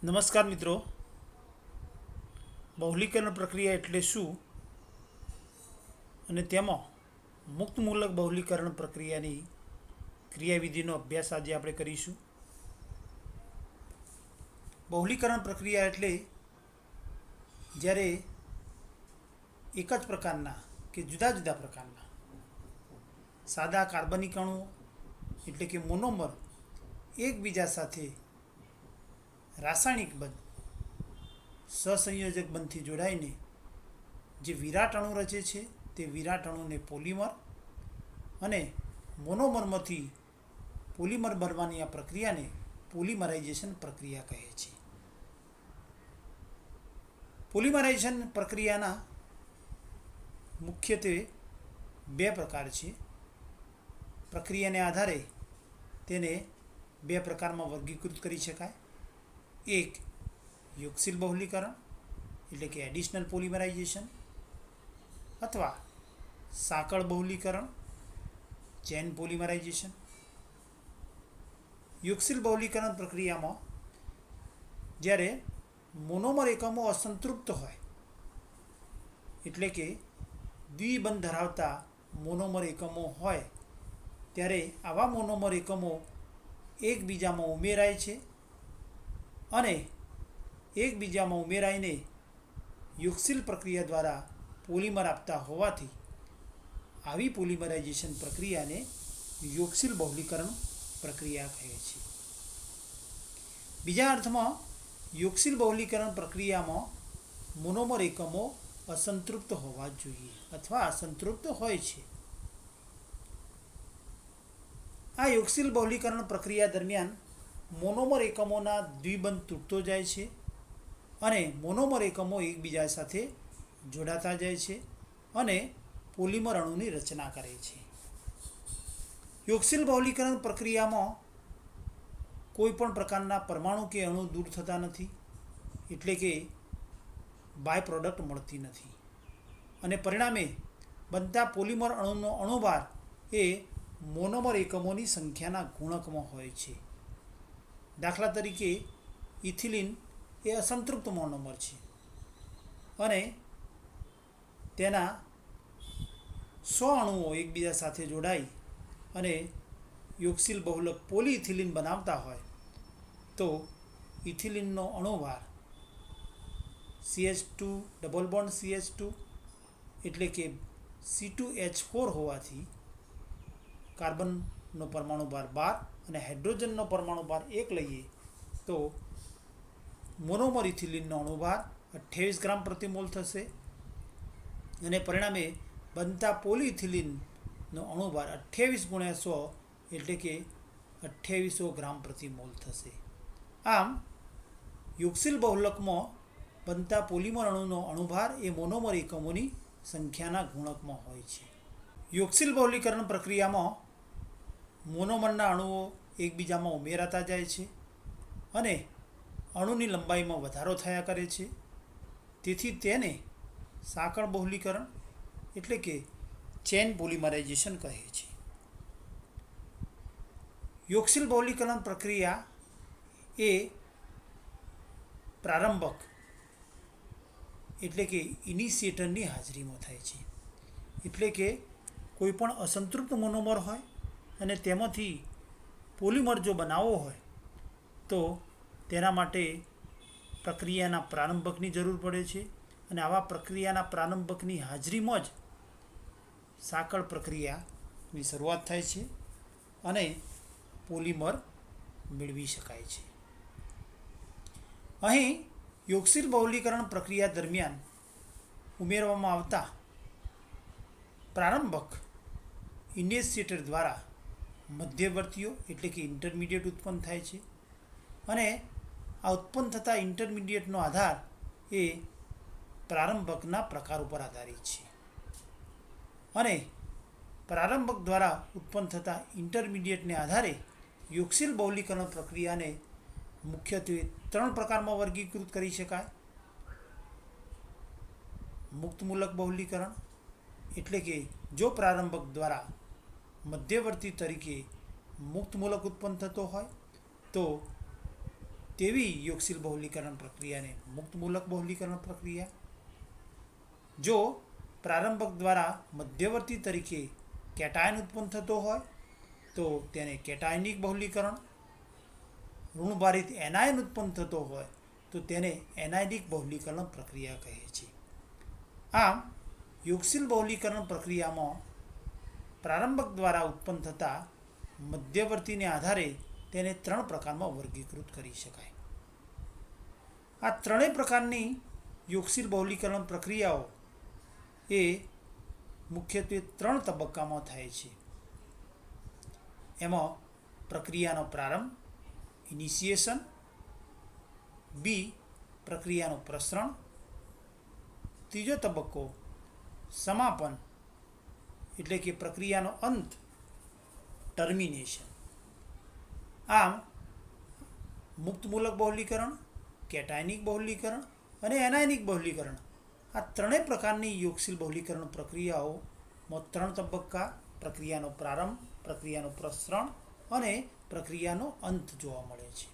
નમસ્કાર મિત્રો, બહુલીકરણ પ્રક્રિયા એટલે શું અને તેમાં મુક્તમૂલક બહુલીકરણ પ્રક્રિયાની ક્રિયાવિધિનો અભ્યાસ આજે આપણે કરીશું. બહુલીકરણ પ્રક્રિયા એટલે જ્યારે એક જ પ્રકારના કે જુદા જુદા પ્રકારના સાદા કાર્બનિક અણુઓ એટલે કે મોનોમર એકબીજા સાથે રાસાયણિક બંધ સહસંયોજક બંધથી જોડાઈને જે વિરાટ અણુ રચે છે તે વિરાટ અણુને પોલિમર અને મોનોમરમાંથી પોલિમર બનવાની આ પ્રક્રિયાને પોલિમરાઇઝેશન પ્રક્રિયા કહે છે. પોલિમરાઇઝેશન પ્રક્રિયાના મુખ્યત્વે બે પ્રકાર છે. પ્રક્રિયાને આધારે તેને બે પ્રકારમાં વર્ગીકૃત કરી શકાય. એક યોગશીલ બહુલીકરણ એટલે કે એડિશનલ પોલિમરાઇઝેશન અથવા સાંકળ બહુલીકરણ ચેન પોલિમરાઇઝેશન. યોગશીલ બહુલીકરણ પ્રક્રિયામાં જ્યારે મોનોમર એકમો અસંતૃપ્ત હોય એટલે કે દ્વિબંધ ધરાવતા મોનોમર એકમો હોય ત્યારે આવા મોનોમર એકમો એકબીજામાં ઉમેરાય છે અને એકબીજામાં ઉમેરાઈને યોગશીલ પ્રક્રિયા દ્વારા પોલિમર આપતા હોવાથી આવી પોલિમરાઇઝેશન પ્રક્રિયાને યોગશીલ બહુલીકરણ પ્રક્રિયા કહે છે. બીજા અર્થમાં યોગશીલ બહુલીકરણ પ્રક્રિયામાં મોનોમર એકમો અસંતૃપ્ત હોવા જોઈએ અથવા અસંતૃપ્ત હોય છે. આ યોગશીલ બહુલીકરણ પ્રક્રિયા દરમિયાન મોનોમર એકમોના દ્વિબંધ તૂટતો જાય છે અને મોનોમર એકમો એકબીજા સાથે જોડાતા જાય છે અને પોલિમર અણુની રચના કરે છે. યોગશીલ બહુલીકરણ પ્રક્રિયામાં કોઈ પણ પ્રકારના પરમાણુ કે અણુ દૂર થતા નથી એટલે કે બાય પ્રોડક્ટ મળતી નથી અને પરિણામે બનતા પોલિમર અણુનો અણુભાર એ મોનોમર એકમોની સંખ્યાના ગુણકમાં હોય છે. દાખલા તરીકે ઇથિલિન એ અસંતૃપ્ત મોનોમર છે અને તેના 100 અણુઓ એકબીજા સાથે જોડાઈ અને યોગશીલ બહુલક પોલીઇથિલિન બનાવતા હોય તો ઇથિલિનનો અણુભાર CH2 ડબલ બોન્ડ CH2 એટલે કે C2H4 હોવાથી કાર્બનનો પરમાણુ ભાર 12 અને હાઇડ્રોજનનો પરમાણુ ભાર 1 લઈએ તો મોનોમર ઇથિલિનનો અણુભાર 28 ગ્રામ પ્રતિ મોલ થશે અને પરિણામે બનતા પોલીઇથિલિનનો અણુભાર 28 ગુણ્યા 100 એટલે કે 2800 ગ્રામ પ્રતિ મોલ થશે. આમ યોગશીલ બહુલકમાં બનતા પોલિમર અણુનો અણુભાર એ મોનોમર એકમોની સંખ્યાના ગુણકમાં હોય છે. યોગશીલ બહુલીકરણ પ્રક્રિયામાં મોનોમરના અણુઓ એકબીજામાં ઉમેરાતા જાય છે અને અણુની લંબાઈમાં વધારો થયા કરે છે. તેથી તેને સાંકળ બહુલીકરણ એટલે કે ચેન પોલિમરાઇઝેશન કહે છે. યોગશીલ બહુલીકરણ પ્રક્રિયા એ પ્રારંભક એટલે કે ઇનિશિએટરની હાજરીમાં થાય છે. એટલે કે કોઈ પણ અસંતૃપ્ત મોનોમર હોય અને તેમાંથી પોલિમર જો બનાવવો હોય તો તેના માટે પ્રક્રિયાના પ્રારંભકની જરૂર પડે છે અને આવા પ્રક્રિયાના પ્રારંભકની હાજરીમાં જ સાંકળ પ્રક્રિયાની શરૂઆત થાય છે અને પોલિમર મેળવી શકાય છે. અહીં યોગશીલ બહુલીકરણ પ્રક્રિયા દરમિયાન ઉમેરવામાં આવતા પ્રારંભક ઇનિશિએટર દ્વારા મધ્યવર્તીઓ એટલે કે ઇન્ટરમીડિયેટ ઉત્પન્ન થાય છે અને આ ઉત્પન્ન થતા ઇન્ટરમીડિયેટનો આધાર એ પ્રારંભકના પ્રકાર ઉપર આધારિત છે અને પ્રારંભક દ્વારા ઉત્પન્ન થતા ઇન્ટરમીડિયેટને આધારે યોગશીલ બહુલીકરણ પ્રક્રિયાને મુખ્યત્વે 3 પ્રકારમાં વર્ગીકૃત કરી શકાય. મુક્તમૂલક બહુલીકરણ એટલે કે જો પ્રારંભક દ્વારા મધ્યવર્તી તરીકે મુક્ત મૂલક ઉત્પન્ન થતો હોય તો તેવી યોગશીલ બહુલીકરણ પ્રક્રિયાને મુક્ત મૂલક બહુલીકરણ પ્રક્રિયા. જો પ્રારંભક દ્વારા મધ્યવર્તી તરીકે કેટાયન ઉત્પન્ન થતો હોય તો તેને કેટાયનિક બહુલીકરણ, ઋણભારિત એનાયન ઉત્પન્ન થતો હોય તો તેને એનાયનિક બહુલીકરણ પ્રક્રિયા કહે છે. આમ યોગશીલ બહુલીકરણ પ્રક્રિયામાં પ્રારંભક દ્વારા ઉત્પન્ન થતા મધ્યવર્તીને આધારે તેને 3 પ્રકારમાં વર્ગીકૃત કરી શકાય. આ ત્રણેય પ્રકારની યોગશીલ બહુલીકરણ પ્રક્રિયાઓ એ મુખ્યત્વે 3 તબક્કામાં થાય છે. એમાં પ્રક્રિયાનો પ્રારંભ, ઇનિશિએશન, બી પ્રક્રિયાનું પ્રસરણ, ત્રીજો તબક્કો સમાપન એટલે કે પ્રક્રિયાનો અંત, ટર્મિનેશન. આમ મુક્ત મૂલક બહુલીકરણ, કેટાયનિક બહુલીકરણ અને એનાયનિક બહુલીકરણ આ ત્રણેય પ્રકારની યોગશીલ બહુલીકરણ પ્રક્રિયાઓમાં 3 તબક્કા, પ્રક્રિયાનો પ્રારંભ, પ્રક્રિયાનું પ્રસરણ અને પ્રક્રિયાનો અંત જોવા મળે છે.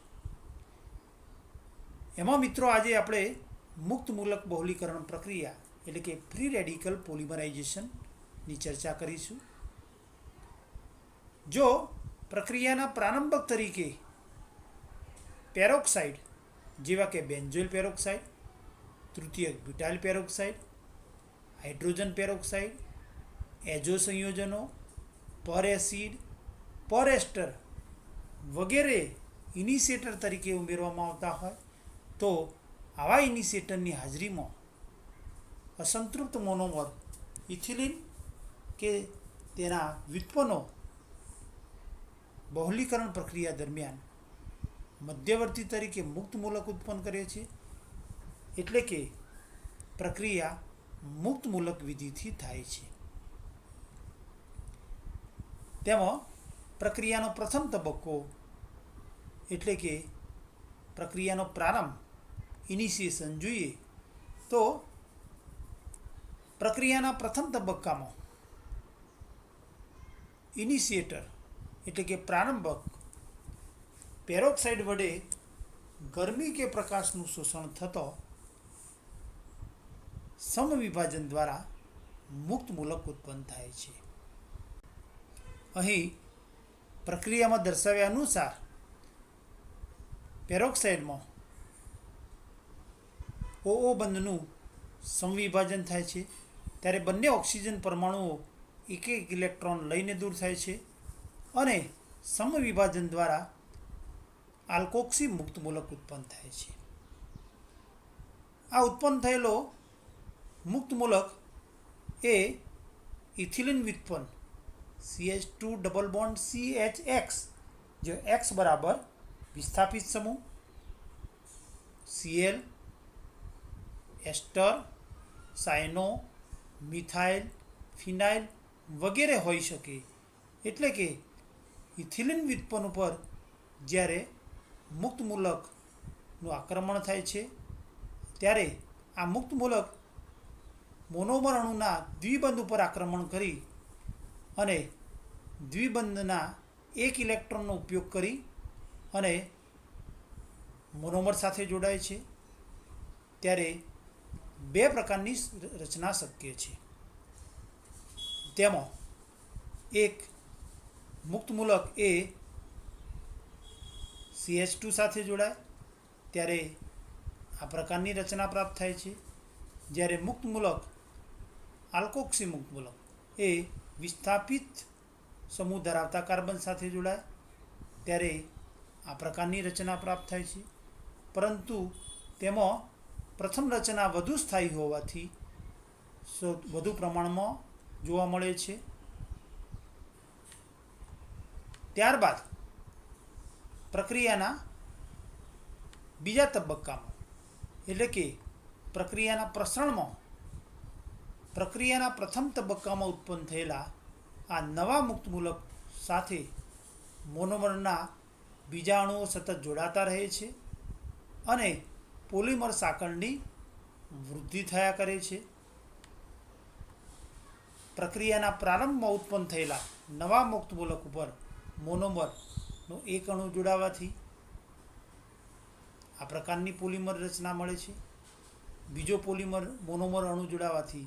એમાં મિત્રો આજે આપણે મુક્ત મૂલક બહુલીકરણ પ્રક્રિયા એટલે કે ફ્રી રેડિકલ પોલિમરાઇઝેશનની ચર્ચા કરીશું. જો પ્રક્રિયાના પ્રારંભક તરીકે પેરોક્સાઇડ જેવા કે બેન્ઝોઇલ પેરોક્સાઇડ, તૃતીયક butyl peroxide, hydrogen peroxide, azo સંયોજનો, પર એસિડ, પર એસ્ટર વગેરે ઇનિશિએટર તરીકે ઉમેરવામાં આવતા હોય તો આવા ઇનિશિએટરની હાજરીમાં અસંતૃપ્ત મોનોમર ઇથિલિન કે તેના વ્યુત્પન્નો બહુલીકરણ પ્રક્રિયા દરમિયાન મધ્યવર્તી તરીકે મુક્ત મૂલક ઉત્પન્ન કરે છે. એટલે કે પ્રક્રિયા મુક્ત મૂલક વિધિથી થાય છે. તેમાં પ્રક્રિયાનો પ્રથમ તબક્કો એટલે કે પ્રક્રિયાનો પ્રારંભ, ઇનિશિએશન જોઈએ તો પ્રક્રિયાના પ્રથમ તબક્કામાં ઇનિશિએટર એટલે કે પ્રારંભક પેરોક્સાઇડ વડે ગરમી કે પ્રકાશનું શોષણ થતો સમવિભાજન દ્વારા મુક્ત મૂલક ઉત્પન્ન થાય છે. અહીં પ્રક્રિયામાં દર્શાવ્યા અનુસાર પેરોક્સાઇડમાં OO બંધનું સમવિભાજન થાય છે ત્યારે બંને ઓક્સિજન પરમાણુઓ એક ઇલેક્ટ્રોન લઈને દૂર થાય છે અને સમવિભાજન દ્વારા આલ્કોક્સી મુક્ત મૂલક ઉત્પન્ન થાય છે. આ ઉત્પન્ન થયેલો મુક્ત મૂલક એ ઇથિલિન વ્યુત્પન્ન CH2 ડબલ બોન્ડ CHX જો X બરાબર વિસ્થાપિત સમૂહ, Cl, એસ્ટર, સાયનો, મિથાઇલ, ફિનાઇલ વગેરે હોઈ શકે. એટલે કે ઇથિલિન વ્યુત્પન્ન ઉપર જ્યારે મુક્ત મૂલકનું આક્રમણ થાય છે ત્યારે આ મુક્ત મૂલક મોનોમર અણુના દ્વિબંધ ઉપર આક્રમણ કરી અને દ્વિબંધના એક ઇલેક્ટ્રોનનો ઉપયોગ કરી અને મોનોમર સાથે જોડાય છે. ત્યારે 2 પ્રકારની રચના શક્ય છે. તેમાં એક મુક્ત મૂલક એ CH2 સાથે જોડાય ત્યારે આ પ્રકારની રચના પ્રાપ્ત થાય છે. જ્યારે મુક્ત મૂલક આલ્કોક્સી મુક્ત મૂલક એ વિસ્થાપિત સમૂહ ધરાવતા કાર્બન સાથે જોડાય ત્યારે આ પ્રકારની રચના પ્રાપ્ત થાય છે. પરંતુ તેમાં પ્રથમ રચના વધુ સ્થાયી હોવાથી વધુ પ્રમાણમાં જોવા મળે છે. ત્યારબાદ પ્રક્રિયાના બીજા તબક્કામાં એટલે કે પ્રક્રિયાના પ્રસરણમાં પ્રક્રિયાના પ્રથમ તબક્કામાં ઉત્પન્ન થયેલા આ નવા મુક્ત મૂલક સાથે મોનોમરના બીજા અણુઓ સતત જોડાતા રહે છે અને પોલિમર સાંકળની વૃદ્ધિ થયા કરે છે. પ્રક્રિયાના પ્રારંભમાં ઉત્પન્ન થયેલા નવા મુક્ત મૂલક ઉપર મોનોમરનો એક અણુ જોડાવાથી આ પ્રકારની પોલિમર રચના મળે છે. બીજો પોલિમર મોનોમર અણુ જોડાવાથી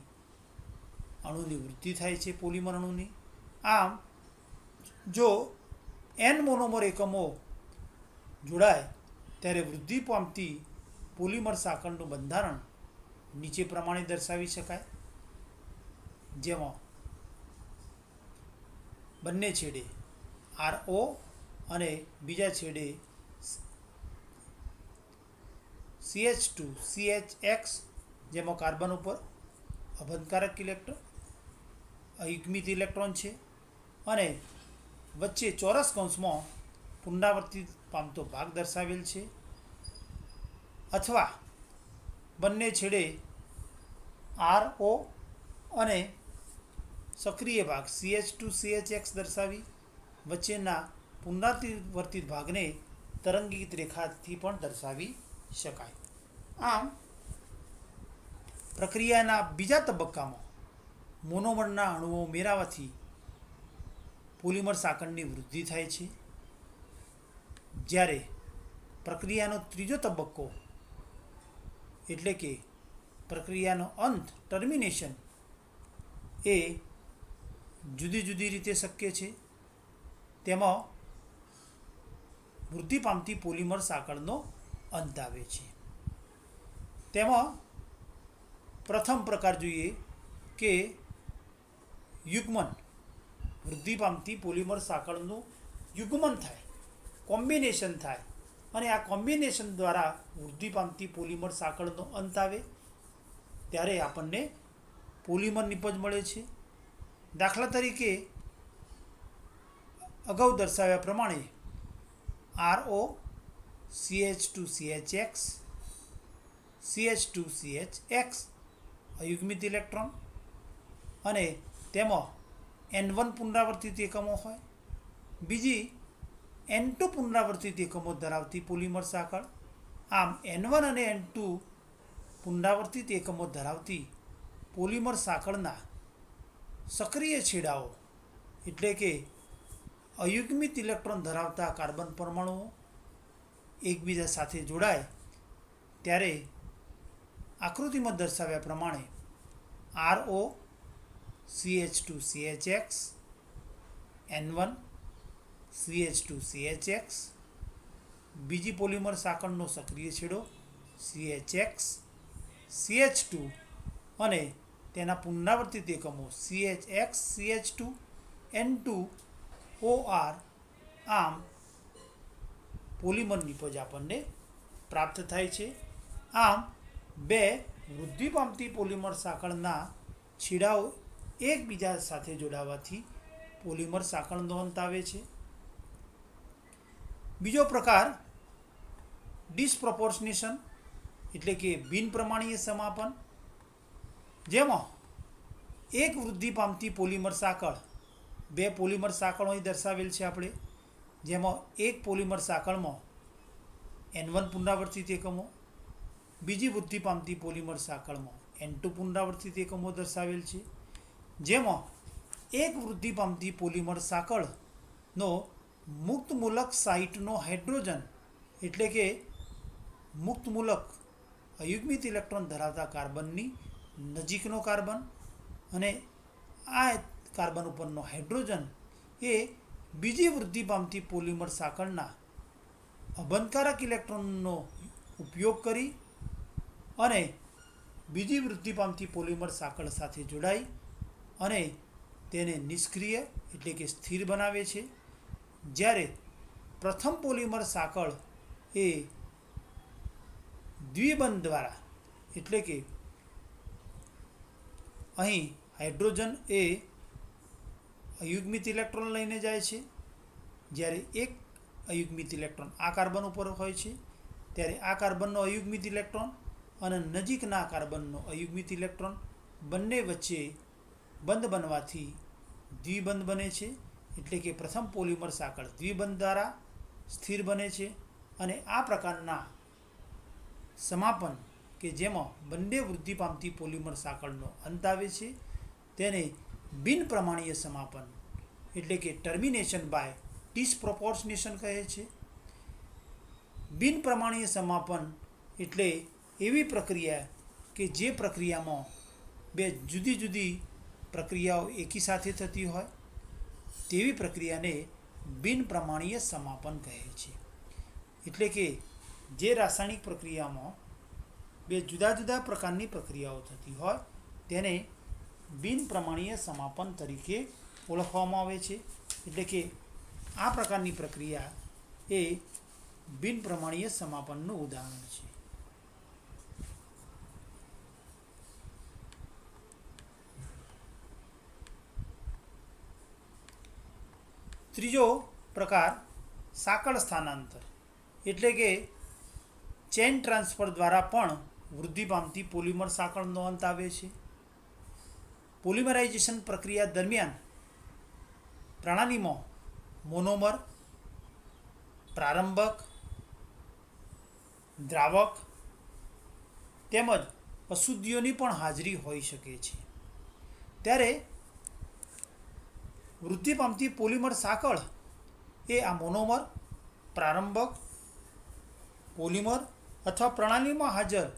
અણુની વૃદ્ધિ થાય છે પોલિમર અણુની. આમ જો n મોનોમર એકમો જોડાય ત્યારે વૃદ્ધિ પામતી પોલિમર સાંકળનું બંધારણ નીચે પ્રમાણે દર્શાવી શકાય, જેમાં બંને છેડે RO અને બીજા છેડે CH2CHX, જેમાં કાર્બન ઉપર અબંધકારક ઇલેક્ટ્રોન અયુગ્મિત ઇલેક્ટ્રોન છે અને વચ્ચે ચોરસ કૌંસમાં પુનરાવર્તિત પામતો ભાગ દર્શાવેલ છે, અથવા બંને છેડે RO અને સક્રિય ભાગ CH2CHX દર્શાવી વચ્ચેના પુનરાવર્તિત ભાગને તરંગીત રેખાથી પણ દર્શાવી શકાય. આમ પ્રક્રિયાના બીજા તબક્કામાં મોનોમરના અણુઓ ઉમેરાવાથી પોલિમર સાંકળની વૃદ્ધિ થાય છે, જ્યારે પ્રક્રિયાનો ત્રીજો તબક્કો એટલે કે પ્રક્રિયાનો અંત ટર્મિનેશન એ જુદી જુદી રીતે શક્ય છે. તેમાં વૃદ્ધિ પામતી પોલિમર સાંકળનો અંત આવે છે. તેમાં પ્રથમ પ્રકાર જોઈએ કે યુગ્મન. વૃદ્ધિ પામતી પોલિમર સાંકળનું યુગ્મન થાય, કોમ્બિનેશન થાય અને આ કોમ્બિનેશન દ્વારા વૃદ્ધિ પામતી પોલિમર સાંકળનો અંત આવે ત્યારે આપણને પોલિમર નિપજ મળે છે. દાખલા તરીકે અગાઉ દર્શાવ્યા પ્રમાણે RO CH2CHX CH2CHX અયુગ્મિત ઇલેક્ટ્રોન અને તેમાં N1 પુનરાવર્તિત એકમો હોય, બીજી N2 પુનરાવર્તિત એકમો ધરાવતી પોલિમર સાંકળ. આમ N1 અને N2 પુનરાવર્તિત એકમો ધરાવતી પોલિમર સાંકળના સક્રિય છેડાઓ એટલે કે અયુગ્મિત ઇલેક્ટ્રોન ધરાવતા કાર્બન પરમાણુઓ એકબીજા સાથે જોડાય ત્યારે આકૃતિમાં દર્શાવ્યા પ્રમાણે RO CH2CHX N1 CH2CHX, બીજી પોલિમર સાંકળનો સક્રિય છેડો CHX CH2 અને તેના પુનરાવર્તિત એકમો CHX CH2 N2 OR. આમ પોલિમર નિપજ આપણને પ્રાપ્ત થાય છે. આમ બે વૃદ્ધિ પામતી પોલિમર સાંકળના છેડાઓ એકબીજા સાથે જોડાવાથી પોલિમર સાંકળનો અંત આવે છે. બીજો પ્રકાર ડિસપ્રોપોર્શનેશન એટલે કે બિનપ્રમાણીય સમાપન, જેમાં એક વૃદ્ધિ પામતી પોલિમર સાંકળ, બે પોલિમર સાંકળો અહીં દર્શાવેલ છે આપણે, જેમાં એક પોલિમર સાંકળમાં N1 પુનરાવર્તિત એકમો, બીજી વૃદ્ધિ પામતી પોલિમર સાંકળમાં N2 પુનરાવર્તિત એકમો દર્શાવેલ છે, જેમાં એક વૃદ્ધિ પામતી પોલિમર સાંકળનો મુક્ત મૂલક સાઇટનો હાઇડ્રોજન એટલે કે મુક્ત મૂલક અયુગ્મિત ઇલેક્ટ્રોન ધરાવતા કાર્બનની નજીકનો કાર્બન અને આ કાર્બન ઉપરનો હાઇડ્રોજન એ બીજી વૃદ્ધિ પામતી પોલિમર સાંકળના અબંધકારક ઇલેક્ટ્રોનનો ઉપયોગ કરી અને બીજી વૃદ્ધિ પામતી પોલિમર સાંકળ સાથે જોડાઈ અને તેને નિષ્ક્રિય એટલે કે સ્થિર બનાવે છે, જ્યારે પ્રથમ પોલિમર સાંકળ એ દ્વિબંધ દ્વારા એટલે કે અહીં હાઇડ્રોજન એ અયુગ્મિત ઇલેક્ટ્રોન લઈને જાય છે, જ્યારે એક અયુગ્મિત ઇલેક્ટ્રોન આ કાર્બન ઉપર હોય છે ત્યારે આ કાર્બનનો અયુગ્મિત ઇલેક્ટ્રોન અને નજીકના કાર્બનનો અયુગ્મિત ઇલેક્ટ્રોન બંને વચ્ચે બંધ બનવાથી દ્વિબંધ બને છે. એટલે કે પ્રથમ પોલિમર સાંકળ દ્વિબંધ દ્વારા સ્થિર બને છે અને આ પ્રકારના સમાપન કે જેમાં બંને વૃદ્ધિ પામતી પોલિમર સાંકળનો અંત આવે છે તેને બિનપ્રમાણીય સમાપન એટલે કે ટર્મિનેશન બાય ડિસપ્રોપોર્શનેશન કહે છે. બિનપ્રમાણીય સમાપન એટલે એવી પ્રક્રિયા કે જે પ્રક્રિયામાં બે જુદી જુદી પ્રક્રિયાઓ એકી સાથે થતી હોય તેવી પ્રક્રિયાને બિનપ્રમાણીય સમાપન કહે છે. એટલે કે જે રાસાયણિક પ્રક્રિયામાં બે જુદા જુદા પ્રકારની પ્રક્રિયાઓ થતી હોય તેને બિનપ્રમાણીય સમાપન તરીકે ઓળખવામાં આવે છે. એટલે કે આ પ્રકારની પ્રક્રિયા એ બિનપ્રમાણીય સમાપનનું ઉદાહરણ છે. ત્રીજો પ્રકાર સાંકળ સ્થાનાંતર એટલે કે ચેન ટ્રાન્સફર દ્વારા પણ વૃદ્ધિ પામતી પોલિમર સાંકળનો અંત આવે છે. પોલિમરાઇઝેશન પ્રક્રિયા દરમિયાન પ્રણાલીમાં મોનોમર, પ્રારંભક, દ્રાવક તેમજ અશુદ્ધિઓની પણ હાજરી હોઈ શકે છે. ત્યારે વૃદ્ધિ પામતી પોલિમર સાંકળ એ આ મોનોમર, પ્રારંભક, પોલિમર અથવા પ્રણાલીમાં હાજર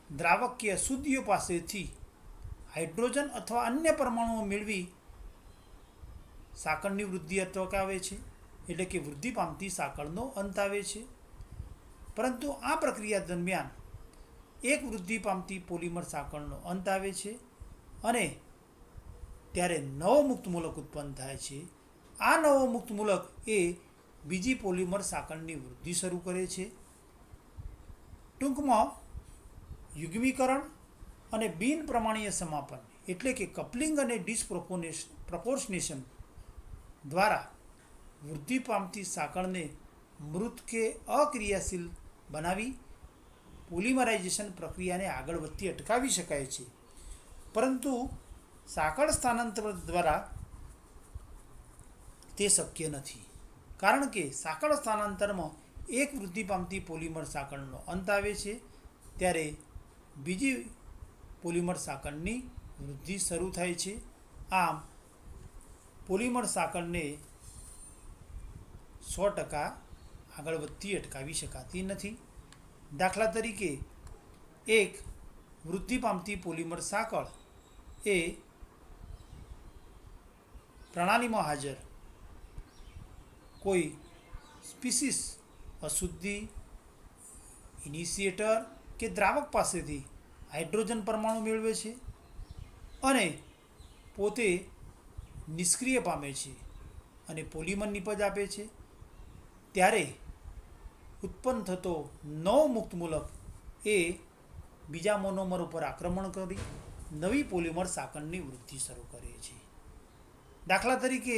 દ્રાવક કે અશુદ્ધિઓ પાસેથી હાઇડ્રોજન અથવા અન્ય પરમાણુઓ મેળવી સાંકળની વૃદ્ધિ અટકાવે છે. એટલે કે વૃદ્ધિ પામતી સાંકળનો અંત આવે છે. પરંતુ આ પ્રક્રિયા દરમિયાન એક વૃદ્ધિ પામતી પોલિમર સાંકળનો અંત આવે છે અને ત્યારે નવો મુક્ત મૂલક ઉત્પન્ન થાય છે. આ નવો મુક્ત મૂલક એ બીજી પોલિમર સાંકળની વૃદ્ધિ શરૂ કરે છે. ટૂંકમાં યુગ્મીકરણ અને બિનપ્રમાણીય સમાપન એટલે કે કપલિંગ અને ડિસપ્રોપોર્શનેશન દ્વારા વૃદ્ધિ પામતી સાંકળને મૃત કે અક્રિયાશીલ બનાવી પોલિમરાઇઝેશન પ્રક્રિયાને આગળ વધતી અટકાવી શકાય છે. પરંતુ સાંકળ સ્થાનાંતર દ્વારા તે શક્ય નથી. કારણ કે સાંકળ સ્થાનાંતરમાં એક વૃદ્ધિ પામતી પોલિમર સાંકળનો અંત આવે છે ત્યારે બીજી પોલિમર સાંકળની વૃદ્ધિ શરૂ થાય છે. આમ પોલિમર સાંકળને 100% આગળ વધતી અટકાવી શકાતી નથી. દાખલા તરીકે એક વૃદ્ધિ પામતી પોલિમર સાંકળ એ પ્રણાલીમાં હાજર કોઈ સ્પીસીસ, અશુદ્ધિ, ઇનિશિએટર કે દ્રાવક પાસેથી હાઇડ્રોજન પરમાણુ મેળવે છે અને પોતે નિષ્ક્રિય પામે છે અને પોલિમર નિપજ આપે છે. ત્યારે ઉત્પન્ન થતો નવો મુક્ત મૂલક એ બીજા મોનોમર ઉપર આક્રમણ કરી નવી પોલિમર સાંકળની વૃદ્ધિ શરૂ કરે છે. દાખલા તરીકે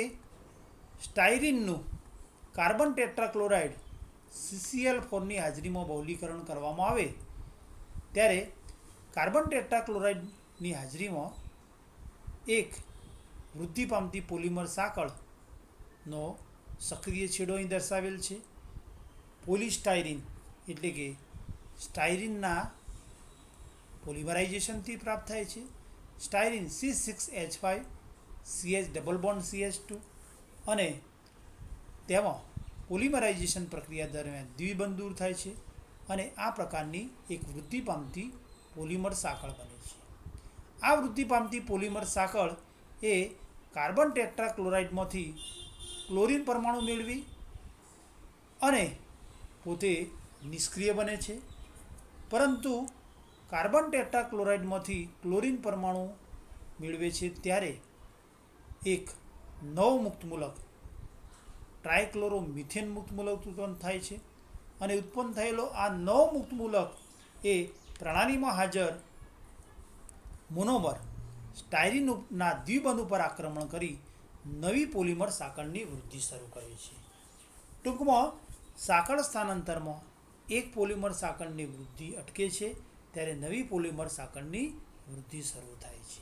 સ્ટાયરીનનું કાર્બન ટેટ્રાક્લોરાઇડ CCl4ની હાજરીમાં બહુલીકરણ કરવામાં આવે ત્યારે કાર્બન ટેટ્રાક્લોરાઇડની હાજરીમાં એક વૃદ્ધિ પામતી પોલિમર સાંકળનો સક્રિય છેડો અહીં દર્શાવેલ છે. પોલિસ્ટાયરીન એટલે કે સ્ટાયરીનના પોલિમરાઇઝેશનથી પ્રાપ્ત થાય છે. Styrene C6H5 CH double bond CH2 અને તેમાં પોલિમરાઇઝેશન પ્રક્રિયા દરમિયાન દ્વિબંધ દૂર થાય છે અને આ પ્રકારની એક વૃદ્ધિ પામતી પોલિમર સાંકળ બને છે. આ વૃદ્ધિ પામતી પોલિમર સાંકળ એ કાર્બન ટેટ્રાક્લોરાઇડમાંથી ક્લોરીન પરમાણુ મેળવી અને પોતે નિષ્ક્રિય બને છે. પરંતુ કાર્બન ટેટ્રાક્લોરાઇડમાંથી ક્લોરીન પરમાણુ મેળવે છે ત્યારે એક નવો મુક્ત મૂલક ટ્રાયક્લોરોમિથેન મુક્ત મૂલક ઉત્પન્ન થાય છે અને ઉત્પન્ન થયેલો આ નવો મુક્ત મૂલક એ પ્રણાલીમાં હાજર મોનોમર સ્ટાયરીનના દ્વિબંધ ઉપર આક્રમણ કરી નવી પોલિમર સાંકળની વૃદ્ધિ શરૂ કરે છે. ટૂંકમાં સાંકળ સ્થાનાંતરમાં એક પોલિમર સાંકળની વૃદ્ધિ અટકે છે ત્યારે નવી પોલિમર સાંકળની વૃદ્ધિ શરૂ થાય છે.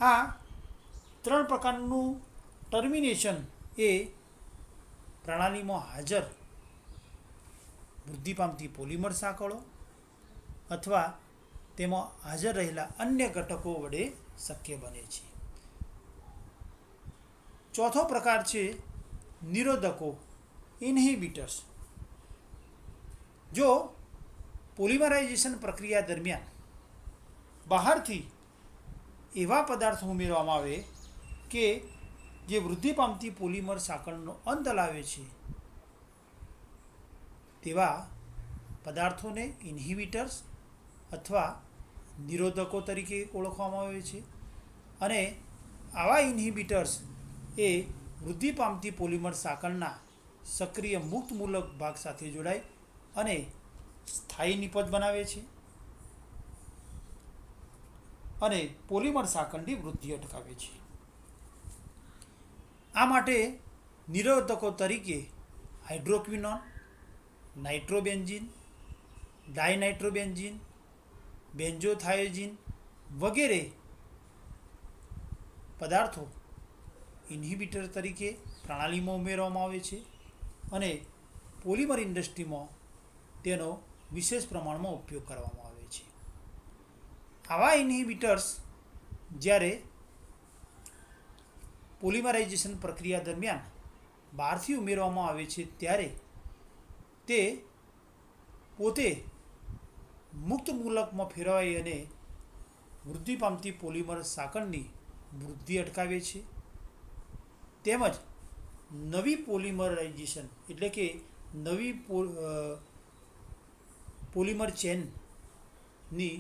આ 3 પ્રકારનું ટર્મિનેશન એ પ્રણાલીમાં હાજર વૃદ્ધિ પામતી પોલિમર સાંકળો અથવા તેમાં હાજર રહેલા અન્ય ઘટકો વડે શક્ય બને છે. ચોથો પ્રકાર છે નિરોધકો, ઇન્હિબિટર્સ. જો પોલિમરાઇઝેશન પ્રક્રિયા દરમિયાન બહારથી એવા પદાર્થો ઉમેરવામાં આવે કે જે વૃદ્ધિ પામતી પોલિમર સાંકળનો અંત લાવે છે, તેવા પદાર્થોને ઇન્હિબિટર્સ અથવા નિરોધકો તરીકે ઓળખવામાં આવે છે. અને આવા ઇન્હિબિટર્સ એ વૃદ્ધિ પામતી પોલિમર સાંકળના સક્રિય મુક્ત મૂલક ભાગ સાથે જોડાય અને સ્થાયી નિપજ બનાવે છે અને પોલિમર સાંકળની વૃદ્ધિ અટકાવે છે. આ માટે નિરોધકો તરીકે હાઇડ્રોક્વિનોન, નાઇટ્રોબેન્ઝીન, ડાયનાઇટ્રોબેન્ઝીન, બેન્ઝોથાયોઝીન વગેરે પદાર્થો ઇન્હિબિટર તરીકે પ્રણાલીમાં ઉમેરવામાં આવે છે અને પોલિમર ઇન્ડસ્ટ્રીમાં તેનો વિશેષ પ્રમાણમાં ઉપયોગ કરવામાં આવે છે. આવા ઇન્હિબિટર્સ જ્યારે પોલિમરાઇઝેશન પ્રક્રિયા દરમિયાન બહારથી ઉમેરવામાં આવે છે ત્યારે તે પોતે મુક્ત મૂલકમાં ફેરવાઈ અને વૃદ્ધિ પામતી પોલિમર સાંકળની વૃદ્ધિ અટકાવે છે, તેમજ નવી પોલિમરાઇઝેશન એટલે કે નવી પોલિમર ચેનની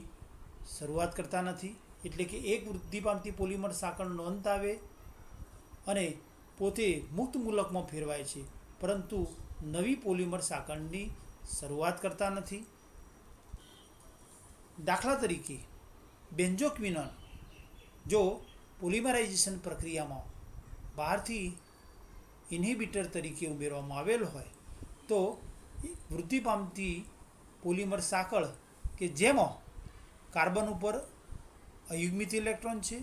શરૂઆત કરતા નથી. એટલે કે એક વૃદ્ધિ પામતી પોલિમર સાંકળનો અંત આવે અને પોતે મુક્ત મૂલકમાં ફેરવાય છે, પરંતુ નવી પોલિમર સાંકળની શરૂઆત કરતા નથી. દાખલા તરીકે બેન્ઝોક્વિનોન જો પોલિમરાઇઝેશન પ્રક્રિયામાં બહારથી ઇન્હિબિટર તરીકે ઉમેરવામાં આવેલ હોય તો વૃદ્ધિ પામતી પોલિમર સાંકળ કે જેમાં કાર્બન ઉપર અયુગ્મિત ઇલેક્ટ્રોન છે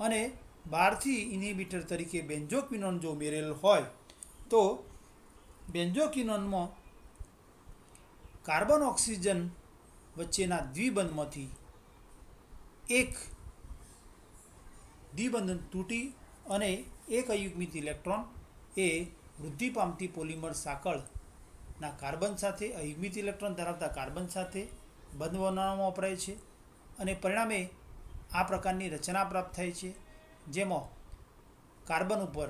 અને બહારથી ઇન્હિબિટર તરીકે બેન્ઝોક્વિનોન જો ઉમેરેલ હોય તો બેન્ઝોક્વિનોનમાં કાર્બન ઓક્સિજન વચ્ચેના દ્વિબંધમાંથી એક દ્વિબંધ તૂટી અને એક અયુગ્મિત ઇલેક્ટ્રોન એ વૃદ્ધિ પામતી પોલિમર સાંકળના કાર્બન સાથે અયુગ્મિત ઇલેક્ટ્રોન ધરાવતા કાર્બન સાથે બંધ બનાવવામાં વપરાય છે અને પરિણામે આ પ્રકારની રચના પ્રાપ્ત થાય છે, જેમાં કાર્બન ઉપર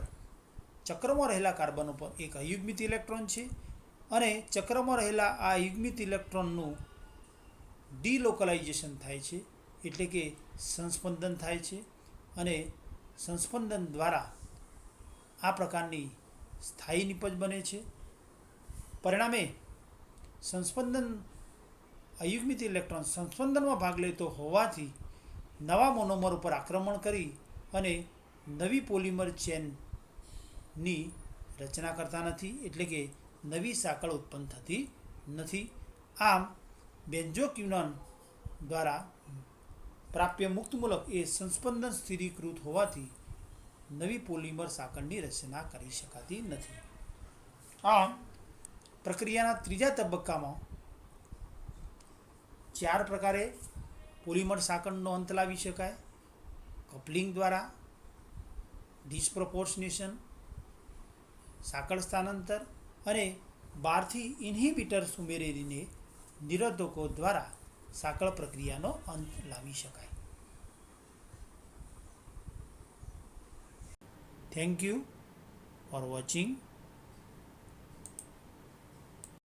ચક્રમાં રહેલા કાર્બન ઉપર એક અયુગ્મિત ઇલેક્ટ્રોન છે અને ચક્રમાં રહેલા આ અયુગ્મિત ઇલેક્ટ્રોનનું ડિલોકલાઇઝેશન થાય છે, એટલે કે સંસ્પંદન થાય છે અને સંસ્પંદન દ્વારા આ પ્રકારની સ્થાયી નિપજ બને છે. પરિણામે સંસ્પંદન અયુગ્મિત ઇલેક્ટ્રોન સંસ્પંદનમાં ભાગ લેતો હોવાથી નવા મોનોમર ઉપર આક્રમણ કરી અને નવી પોલિમર ચેનની રચના કરતા નથી, એટલે કે નવી સાંકળ ઉત્પન્ન થતી નથી. આમ બેન્ઝોક્વિનોન દ્વારા પ્રાપ્ય મુક્ત મૂલક એ સંસ્પંદન સ્થિરીકૃત હોવાથી નવી પોલિમર સાંકળની રચના કરી શકાતી નથી. આમ પ્રક્રિયાના ત્રીજા તબક્કામાં 4 પ્રકારે પોલિમર સાંકળનો અંત લાવી શકાય: કપલિંગ દ્વારા, ડિસ્પ્રોપોર્શનેશન, સાંકળ સ્થાનાંતર અને બહારથી ઇન્હિબિટર્સ ઉમેરીને નિરોધકો દ્વારા સાંકળ પ્રક્રિયાનો અંત લાવી શકાય. Thank you for watching.